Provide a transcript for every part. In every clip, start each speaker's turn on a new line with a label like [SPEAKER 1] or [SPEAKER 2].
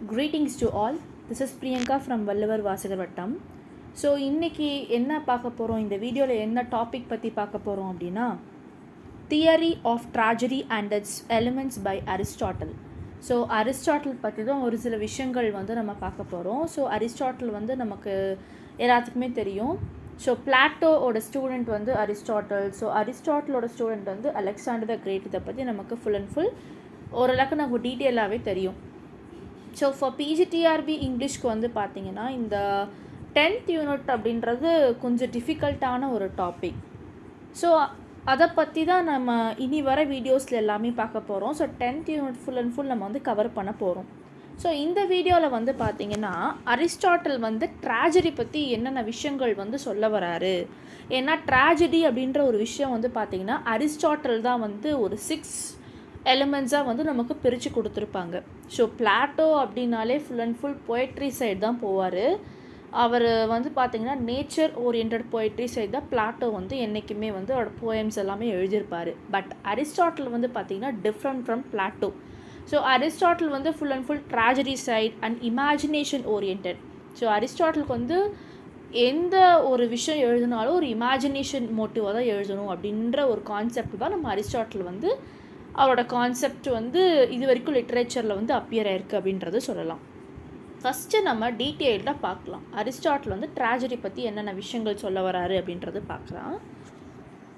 [SPEAKER 1] Greetings to all. This is Priyanka from Vallavar Vasagar Vattam. So இன்றைக்கி என்ன பார்க்க போகிறோம், இந்த வீடியோவில் என்ன டாபிக் பற்றி பார்க்க போகிறோம் அப்படின்னா, theory of tragedy and its elements by Aristotle. So Aristotle பற்றி தான் ஒரு சில விஷயங்கள் வந்து நம்ம பார்க்க போகிறோம். ஸோ அரிஸ்டாட்டில் வந்து நமக்கு எல்லாத்துக்குமே தெரியும். ஸோ பிளாட்டோவோட ஸ்டூடெண்ட் வந்து அரிஸ்டாட்டில். ஸோ அரிஸ்டாட்டிலோட ஸ்டூடெண்ட் வந்து அலெக்சாண்டர் த கிரேட். இதை பற்றி நமக்கு ஃபுல் அண்ட் ஃபுல் ஓரளவுக்கு நமக்கு டீட்டெயிலாகவே தெரியும். ஸோ ஃபார் பிஜிடிஆர்பி இங்கிலீஷ்க்கு வந்து பார்த்திங்கன்னா இந்த 10th யூனிட் அப்படின்றது கொஞ்சம் டிஃபிகல்ட்டான ஒரு டாபிக். ஸோ அதை பற்றி தான் நம்ம இனி வர வீடியோஸில் எல்லாமே பார்க்க போகிறோம். So 10th unit full and full நம்ம வந்து கவர் பண்ண போகிறோம். ஸோ இந்த வீடியோவில் வந்து பார்த்திங்கன்னா அரிஸ்டாட்டில் வந்து ட்ராஜடி பற்றி என்னென்ன விஷயங்கள் வந்து சொல்ல வராரு. ஏன்னா ட்ராஜடி அப்படின்ற ஒரு விஷயம் வந்து பார்த்திங்கன்னா அரிஸ்டாட்டில் தான் வந்து ஒரு 6 எலிமெண்ட்ஸாக வந்து நமக்கு பிரித்து கொடுத்துருப்பாங்க. ஸோ பிளாட்டோ அப்படின்னாலே full and full poetry side தான் போவார். அவர் வந்து பார்த்திங்கன்னா நேச்சர் ஓரியன்ட் போய்ட்ரி சைடு தான் பிளாட்டோ வந்து என்றைக்குமே வந்து அவரோட போயம்ஸ் எல்லாமே எழுதியிருப்பார். பட் அரிஸ்டாட்டில் வந்து பார்த்திங்கன்னா different from Plato. So Aristotle வந்து full and full tragedy side and imagination orient. So அரிஸ்டாட்டிலுக்கு வந்து எந்த ஒரு விஷயம் எழுதினாலும் ஒரு இமேஜினேஷன் மோட்டிவாக தான் எழுதணும் அப்படின்ற ஒரு கான்செப்ட் தான் நம்ம அரிஸ்டாட்டில் வந்து அவரோட கான்செப்ட் வந்து இது வரைக்கும் லிட்ரேச்சரில் வந்து அப்பியர் ஆயிருக்கு அப்படின்றது சொல்லலாம். ஃபஸ்ட்டு நம்ம டீட்டெயில்டாக பார்க்கலாம். அரிஸ்டாட்டில் வந்து ட்ராஜடி பற்றி என்னென்ன விஷயங்கள் சொல்ல வராரு அப்படின்றது பார்க்கலாம்.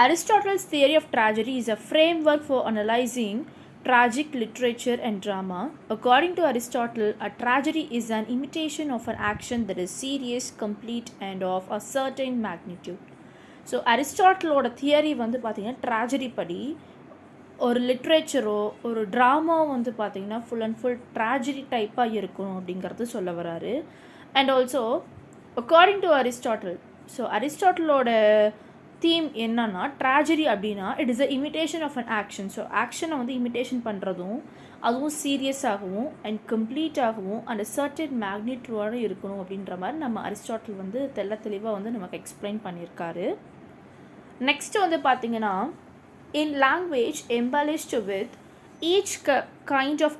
[SPEAKER 1] Aristotle's theory of tragedy is a framework for analyzing tragic literature and drama. According to Aristotle, a tragedy is an imitation of an action that is serious, complete, and of a certain magnitude. So அரிஸ்டாட்டிலோட theory வந்து பார்த்திங்கன்னா tragedy படி ஒரு லிட்ரேச்சரோ ஒரு ட்ராமாவோ வந்து பார்த்திங்கன்னா full and full tragedy டைப்பாக இருக்கணும் அப்படிங்கிறது சொல்ல வராரு. And also according to Aristotle, so அரிஸ்டாட்டிலோட தீம் என்னன்னா ட்ராஜடி அப்படின்னா it is a imitation of an action. So ஆக்ஷனை வந்து இமிட்டேஷன் பண்ணுறதும் அதுவும் சீரியஸாகவும் அண்ட் கம்ப்ளீட்டாகவும் அண்ட் சர்டன் மேக்னிட்யூடோடு இருக்கணும் அப்படின்ற மாதிரி நம்ம அரிஸ்டாட்டில் வந்து தெளிவாக வந்து நமக்கு எக்ஸ்பிளைன் பண்ணியிருக்காரு. நெக்ஸ்ட்டு வந்து பார்த்திங்கன்னா in language embellished with each kind of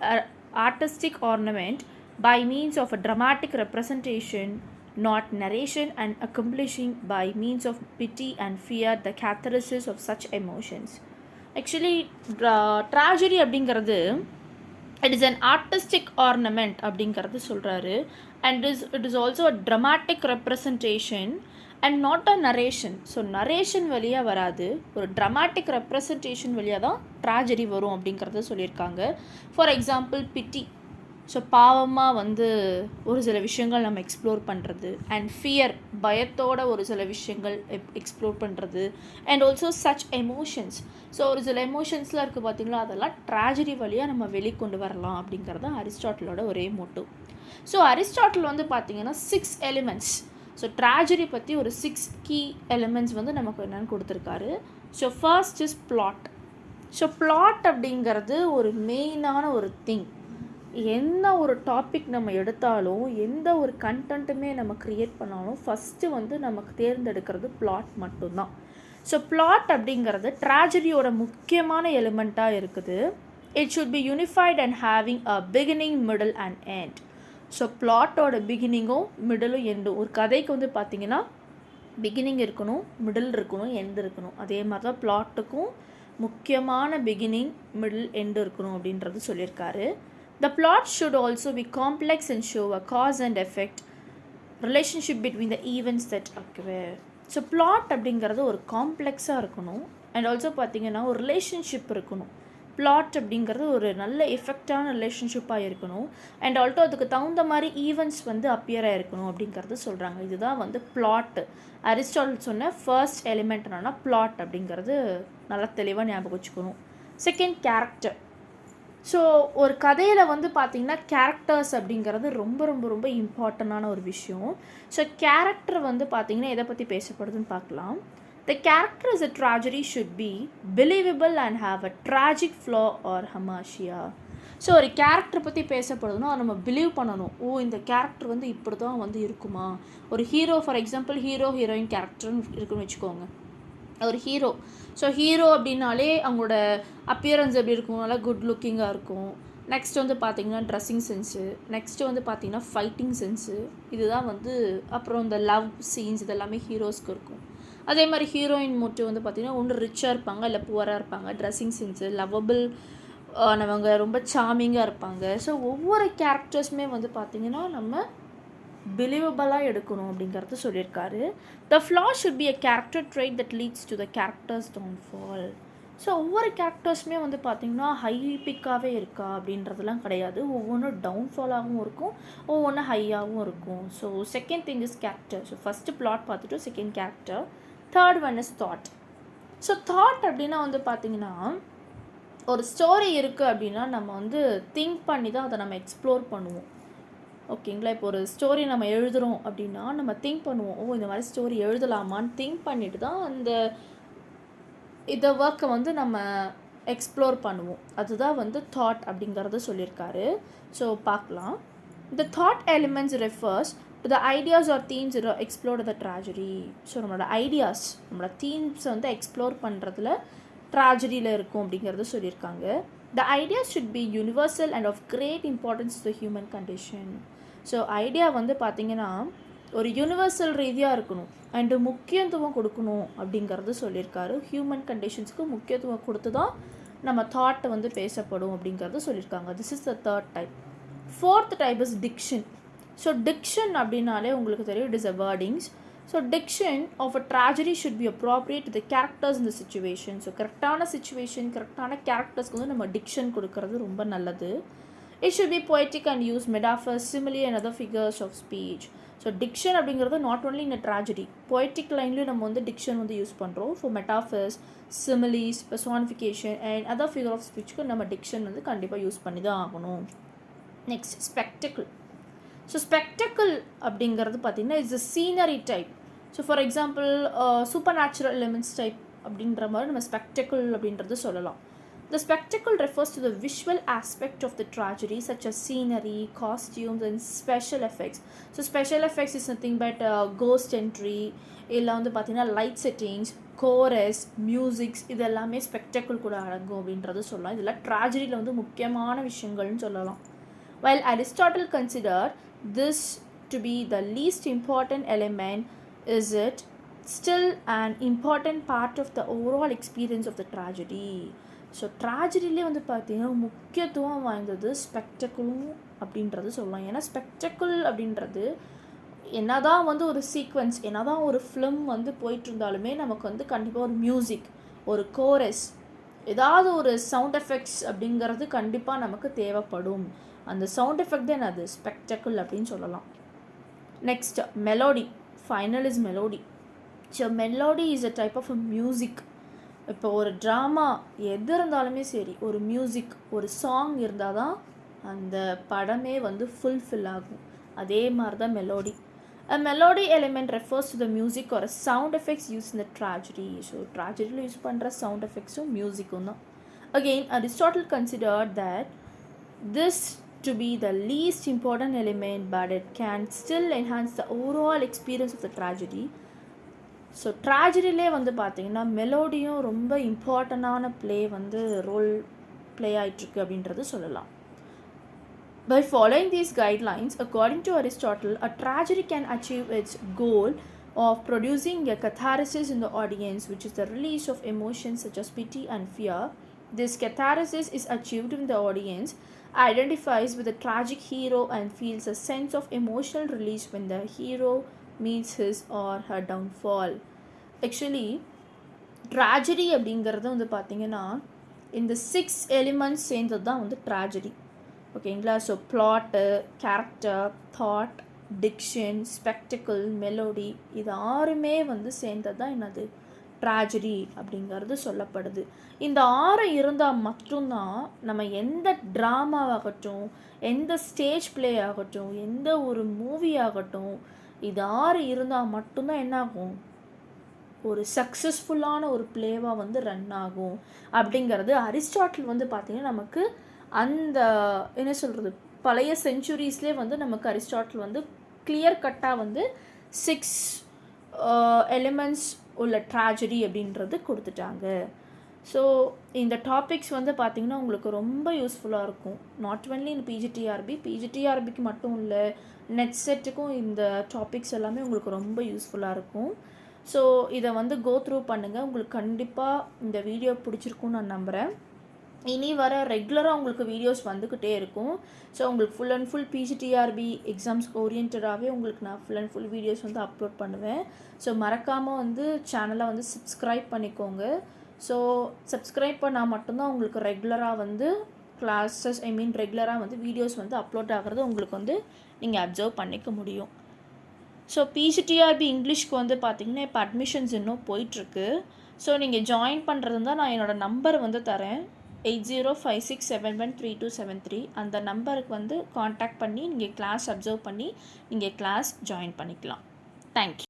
[SPEAKER 1] artistic ornament by means of a dramatic representation, not narration, and accomplishing by means of pity and fear the catharsis of such emotions. Actually tragedy அப்படிங்கிறது it is an artistic ornament அப்படிங்கிறது சொல்கிறாரு. and it is also a dramatic representation and not a narration. So narration வழியாக வராது, ஒரு dramatic representation வழியாக தான் tragedy வரும் அப்படிங்கிறத சொல்லியிருக்காங்க. ஃபார் எக்ஸாம்பிள் பிட்டி, ஸோ பாவமாக வந்து ஒரு சில விஷயங்கள் நம்ம எக்ஸ்ப்ளோர் பண்ணுறது, அண்ட் ஃபியர் பயத்தோட ஒரு சில விஷயங்கள் எக்ஸ்ப்ளோர் பண்ணுறது, and also such emotions. So ஒரு சில எமோஷன்ஸ்லாம் இருக்குது பார்த்திங்களா, அதெல்லாம் ட்ராஜடி வழியாக நம்ம வெளிக்கொண்டு வரலாம் அப்படிங்கிறது தான் அரிஸ்டாட்டிலோட ஒரே மோட்டோ. ஸோ அரிஸ்டாட்டில் வந்து பார்த்திங்கன்னா 6 எலிமெண்ட்ஸ். ஸோ ட்ராஜடி பற்றி ஒரு 6 கீ எலிமெண்ட்ஸ் வந்து நமக்கு என்னென்னு கொடுத்துருக்காரு. So first is plot. So plot அப்படிங்கிறது ஒரு மெயினான ஒரு திங். என்ன ஒரு டாபிக் நம்ம எடுத்தாலும் எந்த ஒரு கண்டென்ட்டுமே நம்ம க்ரியேட் பண்ணாலும் ஃபஸ்ட்டு வந்து நமக்கு தேர்ந்தெடுக்கிறது பிளாட் மட்டும்தான். ஸோ பிளாட் அப்படிங்கிறது ட்ராஜடியோட முக்கியமான எலிமெண்ட்டாக இருக்குது. It should be unified and having a beginning, middle and end. So பிளாட்டோட பிகினிங்கும் மிடிலும் எண்டும். ஒரு கதைக்கு வந்து பார்த்திங்கன்னா பிகினிங் இருக்கணும், மிடில் இருக்கணும், எண்டு இருக்கணும். அதே மாதிரி தான் பிளாட்டுக்கும் முக்கியமான பிகினிங், மிடில், எண்டு இருக்கணும் அப்படின்றது சொல்லியிருக்காரு. The plot should also be complex and show a cause and effect relationship between the events that occur. So plot அப்படிங்கிறது ஒரு காம்ப்ளெக்ஸாக இருக்கணும். அண்ட் ஆல்சோ பார்த்திங்கன்னா ஒரு ரிலேஷன்ஷிப் இருக்கணும். பிளாட் அப்படிங்கிறது ஒரு நல்ல எஃபெக்டான ரிலேஷன்ஷிப்பாக இருக்கணும். அண்ட் ஆல்சோ அதுக்கு தகுந்த மாதிரி ஈவெண்ட்ஸ் வந்து அப்பியராக இருக்கணும் அப்படிங்கிறது சொல்கிறாங்க. இதுதான் வந்து பிளாட். அரிஸ்டாட்டில் சொன்ன ஃபர்ஸ்ட் எலிமெண்ட் என்னன்னா பிளாட் அப்படிங்கிறது நல்லா தெளிவாக ஞாபகம் வச்சுக்கணும். Second, character. ஸோ ஒரு கதையில் வந்து பார்த்திங்கன்னா கேரக்டர்ஸ் அப்படிங்கிறது ரொம்ப ரொம்ப ரொம்ப இம்பார்ட்டண்டான ஒரு விஷயம். ஸோ கேரக்டர் வந்து பார்த்திங்கன்னா எதை பற்றி பேசப்படுதுன்னு பார்க்கலாம். The character as a tragedy should be believable and have a tragic flaw or hamartia. So ஒரு கேரக்டர் பற்றி பேசப்படுதுன்னா நம்ம பிலீவ் பண்ணணும். இந்த கேரக்டர் வந்து இப்படி தான் வந்து இருக்குமா. ஒரு hero, for example hero heroine கேரக்டர்னு இருக்குன்னு வச்சுக்கோங்க. ஒரு ஹீரோ, ஸோ ஹீரோ அப்படின்னாலே அவங்களோட அப்பியரன்ஸ் எப்படி இருக்கும், நல்லா குட் லுக்கிங்காக இருக்கும், நெக்ஸ்ட் வந்து பார்த்திங்கன்னா ட்ரெஸ்ஸிங் சென்ஸு, நெக்ஸ்ட்டு வந்து பார்த்திங்கன்னா ஃபைட்டிங் சென்ஸு, இதுதான் வந்து அப்புறம் இந்த லவ் சீன்ஸ் இதெல்லாமே ஹீரோஸ்க்கு இருக்கும். அதே மாதிரி ஹீரோயின் மட்டும் வந்து பார்த்திங்கன்னா ஒன்று ரிச்சாக இருப்பாங்க இல்லை புவராக இருப்பாங்க. ட்ரெஸ்ஸிங் சென்ஸு லவ்வபிள் ஆனவங்க, ரொம்ப சாமிங்காக இருப்பாங்க. ஸோ ஒவ்வொரு கேரக்டர்ஸுமே வந்து பார்த்திங்கன்னா நம்ம பிலீவபிளாக எடுக்கணும் அப்படிங்கிறது சொல்லியிருக்காரு. The flaw should be a character trait that leads to the characters downfall. So ஒவ்வொரு கேரக்டர்ஸுமே வந்து பார்த்திங்கன்னா ஹை பிக்காகவே இருக்கா அப்படின்றதுலாம் கிடையாது. ஒவ்வொன்றும் டவுன்ஃபாலாகவும் இருக்கும், ஒவ்வொன்றும் ஹையாகவும் இருக்கும். So second thing is character. So first plot பார்த்துட்டு second character, third one is thought. So thought அப்படின்னா வந்து பார்த்திங்கன்னா ஒரு ஸ்டோரி இருக்குது அப்படின்னா நம்ம வந்து திங்க் பண்ணி தான் அதை நம்ம எக்ஸ்ப்ளோர் பண்ணுவோம். ஓகேங்களா? இப்போ ஒரு ஸ்டோரி நம்ம எழுதுகிறோம் அப்படின்னா நம்ம திங்க் பண்ணுவோம், இந்த மாதிரி ஸ்டோரி எழுதலாமான்னு திங்க் பண்ணிட்டு தான் அந்த இதை ஒர்க்கை வந்து நம்ம எக்ஸ்ப்ளோர் பண்ணுவோம். அதுதான் வந்து தாட் அப்படிங்கிறத சொல்லியிருக்காரு. ஸோ பார்க்கலாம். The thought elements refers to the ideas or themes explore the tragedy. So நம்மளோட ஐடியாஸ், நம்மளோட தீம்ஸை வந்து எக்ஸ்ப்ளோர் பண்ணுறதுல ட்ராஜடியில் இருக்கும் அப்படிங்கிறத சொல்லியிருக்காங்க. The ideas should be universal and of great importance to human condition. So idea வந்து பார்த்திங்கன்னா ஒரு யூனிவர்சல் ரீதியாக இருக்கணும் அண்டு முக்கியத்துவம் கொடுக்கணும் அப்படிங்கிறது சொல்லியிருக்காரு. ஹியூமன் கண்டிஷன்ஸுக்கு முக்கியத்துவம் கொடுத்து தான் நம்ம தாட்டை வந்து பேசப்படும் அப்படிங்கிறது சொல்லியிருக்காங்க. This is the third type. Fourth type is diction. So diction அப்படின்னாலே உங்களுக்கு தெரியும், it is a wordings. So diction of a tragedy should be appropriate to the characters இந்த சிச்சுவேஷன். ஸோ கரெக்டான சிச்சுவேஷன், கரெக்டான கேரக்டர்ஸ்க்கு வந்து நம்ம டிக்ஷன் கொடுக்கறது ரொம்ப நல்லது. It should be poetic and use metaphors, simile and other figures of speech. So diction அப்படிங்கிறது not only in tragedy, poetic லைன்லேயும் நம்ம வந்து டிக்ஷன் வந்து யூஸ் பண்ணுறோம். For metaphors, similes, personification and other figure of ஸ்பீச்சுக்கு நம்ம டிக்ஷன் வந்து கண்டிப்பாக யூஸ் பண்ணி தான் ஆகணும். Next spectacle. ஸோ ஸ்பெக்டக்கிள் அப்படிங்கிறது பார்த்திங்கன்னா it's a scenery type. So for example super natural elements type அப்படின்ற மாதிரி நம்ம ஸ்பெக்டக்கிள் அப்படின்றது சொல்லலாம். The spectacle refers to the visual aspect of the tragedy, such as scenery, costumes, and special effects. So special effects is nothing but ghost entry, இல்லை வந்து பார்த்தீங்கன்னா light settings, chorus, musics, இது எல்லாமே ஸ்பெக்டக்கிள் கூட அடங்கும் அப்படின்றது சொல்லலாம். இதெல்லாம் ட்ராஜடியில் வந்து முக்கியமான விஷயங்கள்னு சொல்லலாம். While Aristotle considered this to be the least important element, is it still an important part of the overall experience of the tragedy? So ட்ராஜடிலே வந்து பார்த்திங்கன்னா முக்கியத்துவம் வாய்ந்தது ஸ்பெக்டக்கிளும் அப்படின்றது சொல்லலாம். ஏன்னா ஸ்பெக்டக்கிள் அப்படின்றது என்ன தான் வந்து ஒரு சீக்வன்ஸ், என்ன தான் ஒரு ஃபிலிம் வந்து போயிட்டு இருந்தாலுமே நமக்கு வந்து கண்டிப்பாக ஒரு மியூசிக், ஒரு கோரஸ், ஏதாவது ஒரு சவுண்ட் எஃபெக்ட்ஸ் அப்படிங்கிறது கண்டிப்பாக நமக்கு தேவைப்படும். அந்த சவுண்ட் எஃபெக்ட் தான் அது ஸ்பெக்டக்கிள் அப்படின்னு சொல்லலாம். Next melody. Final is melody. So melody is a type of a music. இப்போ ஒரு ட்ராமா எது இருந்தாலுமே சரி, ஒரு மியூசிக், ஒரு சாங் இருந்தால் தான் அந்த படமே வந்து ஃபுல்ஃபில் ஆகும். அதே மாதிரி தான் melody. A melody element refers to the music or a sound effects used in the tragedy. So ட்ராஜடியில் யூஸ் பண்ணுற சவுண்ட் எஃபெக்ட்ஸும் மியூசிக்கும் தான். Again, Aristotle considered that this to be the least important element, but it can still enhance the overall experience of the tragedy. So ட்ராஜடிலே வந்து பார்த்திங்கன்னா மெலோடியும் ரொம்ப இம்பார்ட்டண்டான ரோல் ப்ளே ஆகிட்டுருக்கு அப்படின்றது சொல்லலாம். By following these guidelines, according to Aristotle, a tragedy can achieve its goal of producing a catharsis in the audience, which is the release of emotions such as pity and fear. This catharsis is achieved when the audience identifies with the tragic hero and feels a sense of emotional release when the hero meets his or her downfall. Actually, tragedy அப்படிங்கிறது வந்து பார்த்திங்கன்னா இந்த 6 elements சேர்ந்தது தான் வந்து tragedy. ஓகேங்களா? So plot, character, thought, diction, spectacle, melody, இது ஆறுமே வந்து சேர்ந்தது தான் என்னது ட்ராஜடி அப்படிங்கிறது சொல்லப்படுது. இந்த 6 இருந்தால் மட்டும்தான் நம்ம எந்த ட்ராமாவாகட்டும், எந்த ஸ்டேஜ் பிளே ஆகட்டும், எந்த ஒரு மூவி ஆகட்டும், இது 6 இருந்தால் மட்டும்தான் என்னாகும், ஒரு சக்ஸஸ்ஃபுல்லான ஒரு பிளேவாக வந்து ரன் ஆகும் அப்படிங்கிறது அரிஸ்டாட்டில் வந்து பார்த்திங்கன்னா நமக்கு அந்த என்ன சொல்கிறது பழைய செஞ்சுரிஸ்லேயே வந்து நமக்கு அரிஸ்டாட்டில் வந்து கிளியர் கட்டாக வந்து 6 எலிமெண்ட்ஸ் உள்ள ட்ராஜடி அப்படின்றது கொடுத்துட்டாங்க. ஸோ இந்த டாபிக்ஸ் வந்து பார்த்திங்கன்னா உங்களுக்கு ரொம்ப யூஸ்ஃபுல்லாக இருக்கும். நாட் ஒன்லி இன் பிஜிடிஆர்பிக்கு மட்டும் இல்லை, நெட் செட்டுக்கும் இந்த டாபிக்ஸ் எல்லாமே உங்களுக்கு ரொம்ப யூஸ்ஃபுல்லாக இருக்கும். ஸோ இதை வந்து கோ த்ரூ பண்ணுங்கள். உங்களுக்கு கண்டிப்பாக இந்த வீடியோ பிடிச்சிருக்குன்னு நான் நம்புகிறேன். இனி வர ரெகுலராக உங்களுக்கு வீடியோஸ் வந்துக்கிட்டே இருக்கும். ஸோ உங்களுக்கு ஃபுல் அண்ட் ஃபுல் பிஜிடிஆர்பி எக்ஸாம்ஸ்க்கு ஓரியன்டாகவே உங்களுக்கு நான் ஃபுல் அண்ட் ஃபுல் வீடியோஸ் வந்து அப்லோட் பண்ணுவேன். ஸோ மறக்காமல் வந்து சேனலை வந்து சப்ஸ்கிரைப் பண்ணிக்கோங்க. ஸோ சப்ஸ்கிரைப் பண்ணால் மட்டும்தான் உங்களுக்கு ரெகுலராக வந்து கிளாஸஸ் ரெகுலராக வந்து வீடியோஸ் வந்து அப்லோட் ஆகிறது உங்களுக்கு வந்து நீங்கள் அப்சர்வ் பண்ணிக்க முடியும். ஸோ பிஜிடிஆர்பி இங்கிலீஷ்க்கு வந்து பார்த்திங்கன்னா இப்போ அட்மிஷன்ஸ் இன்னும் போயிட்டுருக்கு. ஸோ நீங்கள் ஜாயின் பண்ணுறது தான் நான் என்னோடய நம்பர் வந்து தரேன், 8056713273. அந்த நம்பருக்கு வந்து காண்டாக்ட் பண்ணி நீங்கள் கிளாஸ் அப்சர்வ் பண்ணி நீங்கள் கிளாஸ் ஜாயின் பண்ணிக்கலாம். தேங்க்யூ.